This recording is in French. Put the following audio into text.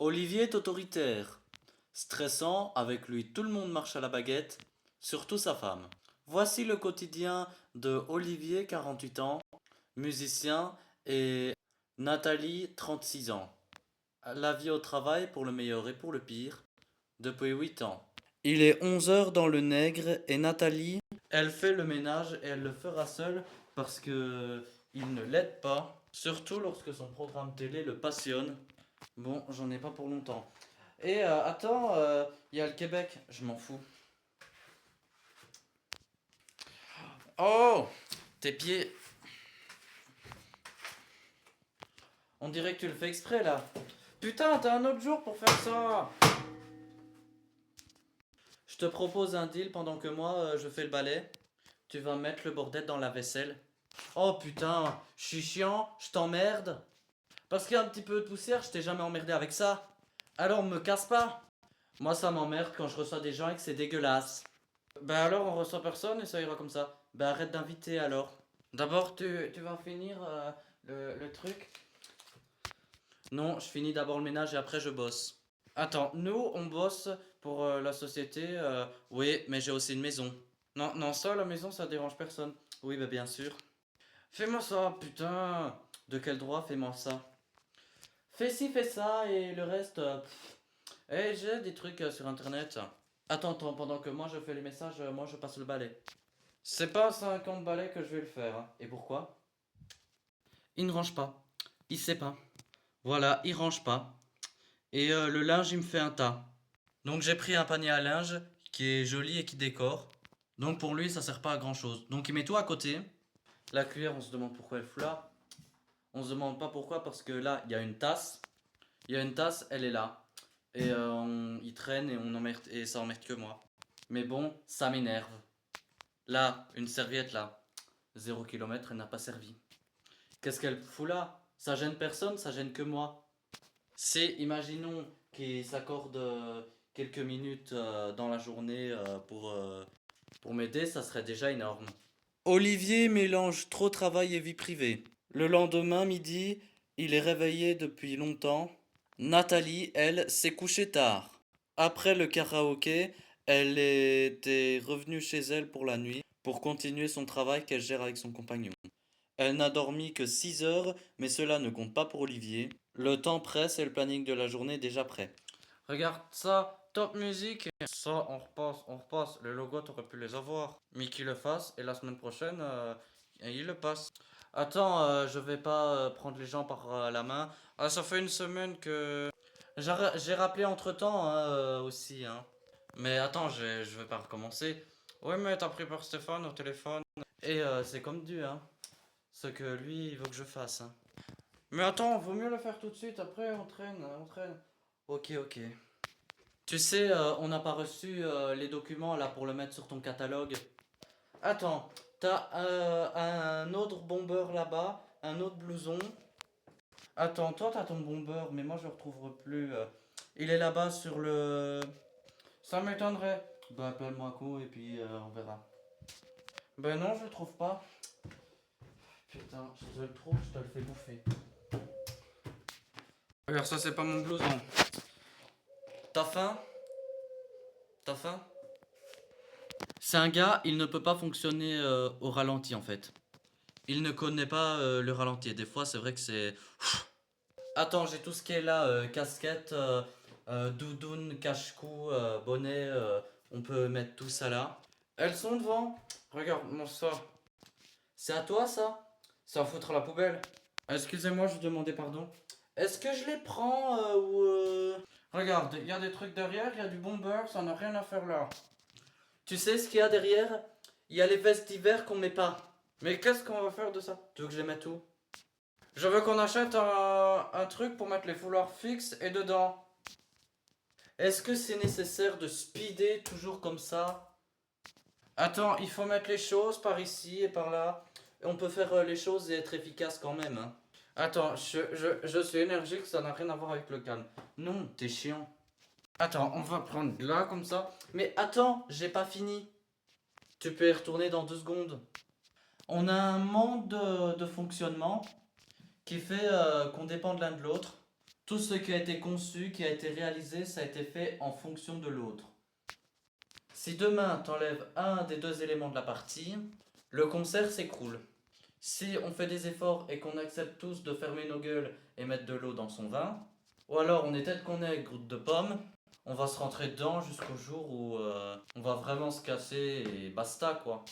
Olivier est autoritaire. Stressant, avec lui tout le monde marche à la baguette, surtout sa femme. Voici le quotidien de Olivier, 48 ans, musicien, et Nathalie, 36 ans. La vie au travail pour le meilleur et pour le pire, depuis 8 ans. Il est 11 heures dans le Nègre et Nathalie, elle fait le ménage et elle le fera seule parce que il ne l'aide pas, surtout lorsque son programme télé le passionne. Bon, j'en ai pas pour longtemps. Et attends, il y a le Québec, je m'en fous. Oh, tes pieds, on dirait que tu le fais exprès là. Putain, t'as un autre jour pour faire ça. Je te propose un deal pendant que moi je fais le balai. Tu vas mettre le bordel dans la vaisselle. Oh putain, je suis chiant, je t'emmerde. Parce qu'il y a un petit peu de poussière, je t'ai jamais emmerdé avec ça. Alors me casse pas. Moi ça m'emmerde quand je reçois des gens et que c'est dégueulasse. Bah alors on reçoit personne et ça ira comme ça. Bah arrête d'inviter alors. D'abord tu vas finir le truc. Non, je finis d'abord le ménage et après je bosse. Attends, nous on bosse pour la société. Oui, mais j'ai aussi une maison. Non, non, ça la maison ça dérange personne. Oui, bah bien sûr. Fais-moi ça, putain. De quel droit fais-moi ça? Fais ci, fais ça et le reste. Eh, j'ai des trucs sur internet. Attends, attends, pendant que moi je fais les messages, moi je passe le balai. C'est pas 50 balais que je vais le faire, hein. Et pourquoi? Il ne range pas. Il sait pas. Voilà, il range pas. Et le linge, il me fait un tas. Donc j'ai pris un panier à linge qui est joli et qui décore. Donc pour lui, ça sert pas à grand chose. Donc il met tout à côté. La cuillère, on se demande pourquoi elle fout là. On se demande pas pourquoi parce que là, il y a une tasse. Il y a une tasse, elle est là. Et il traîne et on emmerde et ça emmerde que moi. Mais bon, ça m'énerve. Là, une serviette là. 0 km, elle n'a pas servi. Qu'est-ce qu'elle fout là? Ça gêne personne, ça gêne que moi. Si, imaginons qu'il s'accorde quelques minutes dans la journée pour m'aider, ça serait déjà énorme. Olivier mélange trop travail et vie privée. Le lendemain midi, il est réveillé depuis longtemps. Nathalie, elle, s'est couchée tard. Après le karaoké, elle était revenue chez elle pour la nuit pour continuer son travail qu'elle gère avec son compagnon. Elle n'a dormi que 6 heures, mais cela ne compte pas pour Olivier. Le temps presse et le planning de la journée est déjà prêt. Regarde ça, top musique. Ça, on repasse, on repasse. Les logos, t'aurais pu les avoir. Mais qu'il le fasse, et la semaine prochaine, il le passe. Attends, je vais pas prendre les gens par la main. Ah, ça fait une semaine que... J'ai rappelé entre-temps hein, aussi. Hein. Mais attends, je vais pas recommencer. Ouais, mais t'as pris par Stéphane au téléphone. Et c'est comme dû, hein. Ce que lui, il veut que je fasse. Hein. Mais attends, vaut mieux le faire tout de suite. Après, on traîne, on traîne. Ok, ok. Tu sais, on n'a pas reçu les documents là pour le mettre sur ton catalogue. Attends, t'as un autre bomber là-bas, un autre blouson. Attends, toi t'as ton bomber, mais moi je le retrouverai plus. Il est là-bas sur le. Ça m'étonnerait. Bah appelle-moi Co et puis on verra. Ben non, je le trouve pas. Putain, je te le trouve, je te le fais bouffer. Regarde, ça c'est pas mon blouson. T'as faim? T'as faim? C'est un gars, il ne peut pas fonctionner au ralenti en fait. Il ne connaît pas le ralenti. Des fois, c'est vrai que c'est. Attends, j'ai tout ce qui est là casquette, doudoune, cache-cou, bonnet. On peut mettre tout ça là. Elles sont devant. Regarde, mon ça. C'est à toi ça? C'est à foutre à la poubelle. Excusez-moi, je demandais pardon. Est-ce que je les prends ou. Regarde, il y a des trucs derrière, il y a du bon beurre, ça n'a rien à faire là. Tu sais ce qu'il y a derrière? Il y a les vestes d'hiver qu'on met pas. Mais qu'est-ce qu'on va faire de ça? Tu veux que je les mette où? Je veux qu'on achète un truc pour mettre les foulards fixes et dedans. Est-ce que c'est nécessaire de speeder toujours comme ça? Attends, il faut mettre les choses par ici et par là. Et on peut faire les choses et être efficace quand même. Hein. Attends, je suis énergique, ça n'a rien à voir avec le calme. Non, t'es chiant. Attends, on va prendre là comme ça. Mais attends, j'ai pas fini. Tu peux y retourner dans 2 secondes. On a un monde de fonctionnement qui fait qu'on dépend de l'un de l'autre. Tout ce qui a été conçu, qui a été réalisé, ça a été fait en fonction de l'autre. Si demain t'enlèves un des deux éléments de la partie, le concert s'écroule. Si on fait des efforts et qu'on accepte tous de fermer nos gueules et mettre de l'eau dans son vin, ou alors on est tête qu'on est goutte de pomme, on va se rentrer dedans jusqu'au jour où on va vraiment se casser et basta quoi.